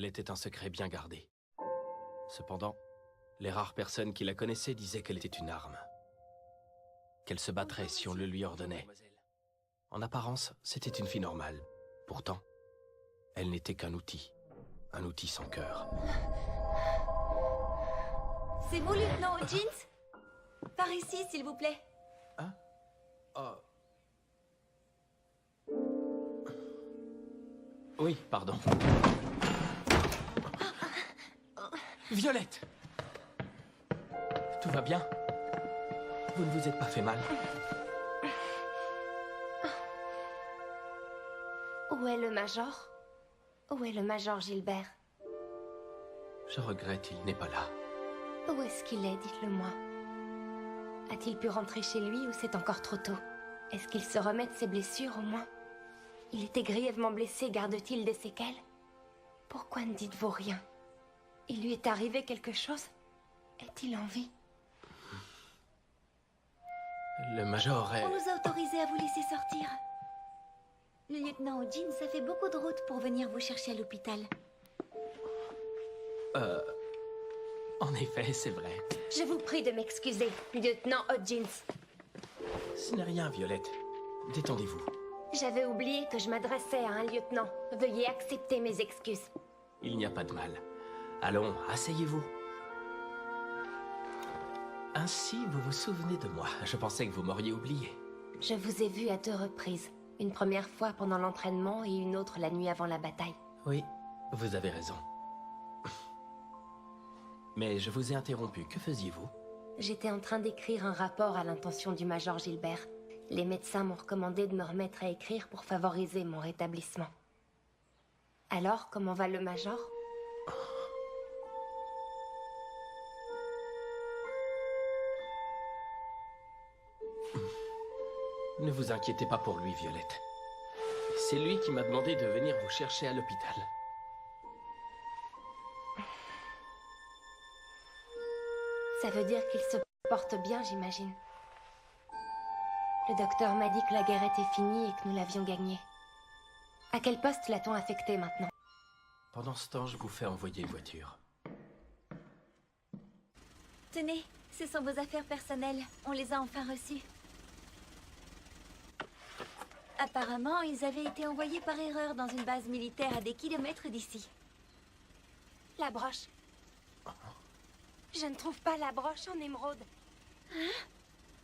Elle était un secret bien gardé. Cependant, les rares personnes qui la connaissaient disaient qu'elle était une arme. Qu'elle se battrait si on le lui ordonnait. En apparence, c'était une fille normale. Pourtant, elle n'était qu'un outil. Un outil sans cœur. C'est vous, lieutenant Hodgins? Par ici, s'il vous plaît. Hein? Oh. Oui, pardon. Violette! Tout va bien? Vous ne vous êtes pas fait mal? Où est le Major? Où est le Major Gilbert? Je regrette, il n'est pas là. Où est-ce qu'il est, dites-le-moi. A-t-il pu rentrer chez lui ou c'est encore trop tôt? Est-ce qu'il se remet de ses blessures au moins? Il était grièvement blessé, garde-t-il des séquelles? Pourquoi ne dites-vous rien? Il lui est arrivé quelque chose? Est-il en vie? Le Major est... On nous a autorisé à vous laisser sortir. Le lieutenant Hodgins a fait beaucoup de route pour venir vous chercher à l'hôpital. En effet, c'est vrai. Je vous prie de m'excuser, lieutenant Hodgins. Ce n'est rien, Violette. Détendez-vous. J'avais oublié que je m'adressais à un lieutenant. Veuillez accepter mes excuses. Il n'y a pas de mal. Allons, asseyez-vous. Ainsi, vous vous souvenez de moi. Je pensais que vous m'auriez oublié. Je vous ai vu à 2 reprises. Une première fois pendant l'entraînement et une autre la nuit avant la bataille. Oui, vous avez raison. Mais je vous ai interrompu. Que faisiez-vous? J'étais en train d'écrire un rapport à l'intention du Major Gilbert. Les médecins m'ont recommandé de me remettre à écrire pour favoriser mon rétablissement. Alors, comment va le Major? Ne vous inquiétez pas pour lui, Violette. C'est lui qui m'a demandé de venir vous chercher à l'hôpital. Ça veut dire qu'il se porte bien, j'imagine. Le docteur m'a dit que la guerre était finie et que nous l'avions gagnée. À quel poste l'a-t-on affecté maintenant? Pendant ce temps, je vous fais envoyer une voiture. Tenez, ce sont vos affaires personnelles. On les a enfin reçues. Apparemment, ils avaient été envoyés par erreur dans une base militaire à des kilomètres d'ici. La broche. Je ne trouve pas la broche en émeraude.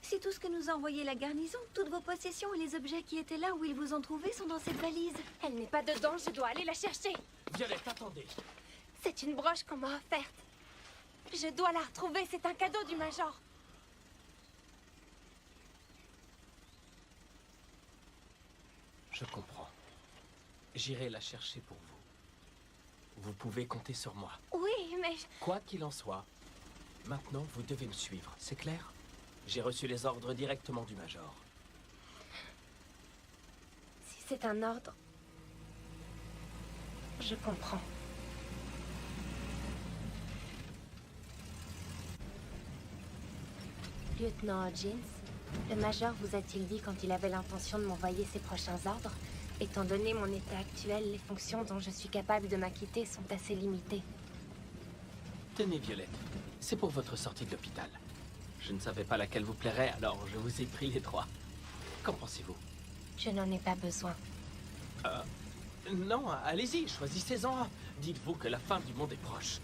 C'est tout ce que nous a envoyé la garnison. Toutes vos possessions et les objets qui étaient là où ils vous ont trouvé sont dans cette valise. Elle n'est pas dedans, je dois aller la chercher. Violette, attendez. C'est une broche qu'on m'a offerte. Je dois la retrouver, c'est un cadeau du Major. Je comprends. J'irai la chercher pour vous. Vous pouvez compter sur moi. Oui, mais... Quoi qu'il en soit, maintenant vous devez me suivre, c'est clair? J'ai reçu les ordres directement du Major. Si c'est un ordre... Je comprends. Lieutenant Hodgins, le Major vous a-t-il dit quand il avait l'intention de m'envoyer ses prochains ordres? Étant donné mon état actuel, les fonctions dont je suis capable de m'acquitter sont assez limitées. Tenez, Violette, c'est pour votre sortie de l'hôpital. Je ne savais pas laquelle vous plairait, alors je vous ai pris les 3. Qu'en pensez-vous? Je n'en ai pas besoin. Non, allez-y, choisissez-en un. Dites-vous que la fin du monde est proche.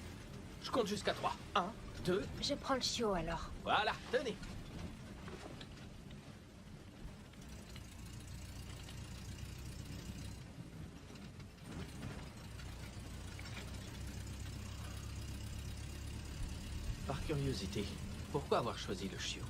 Je compte jusqu'à 3. 1, 2... Je prends le chiot alors. Voilà, tenez. Par curiosité, pourquoi avoir choisi le chiot?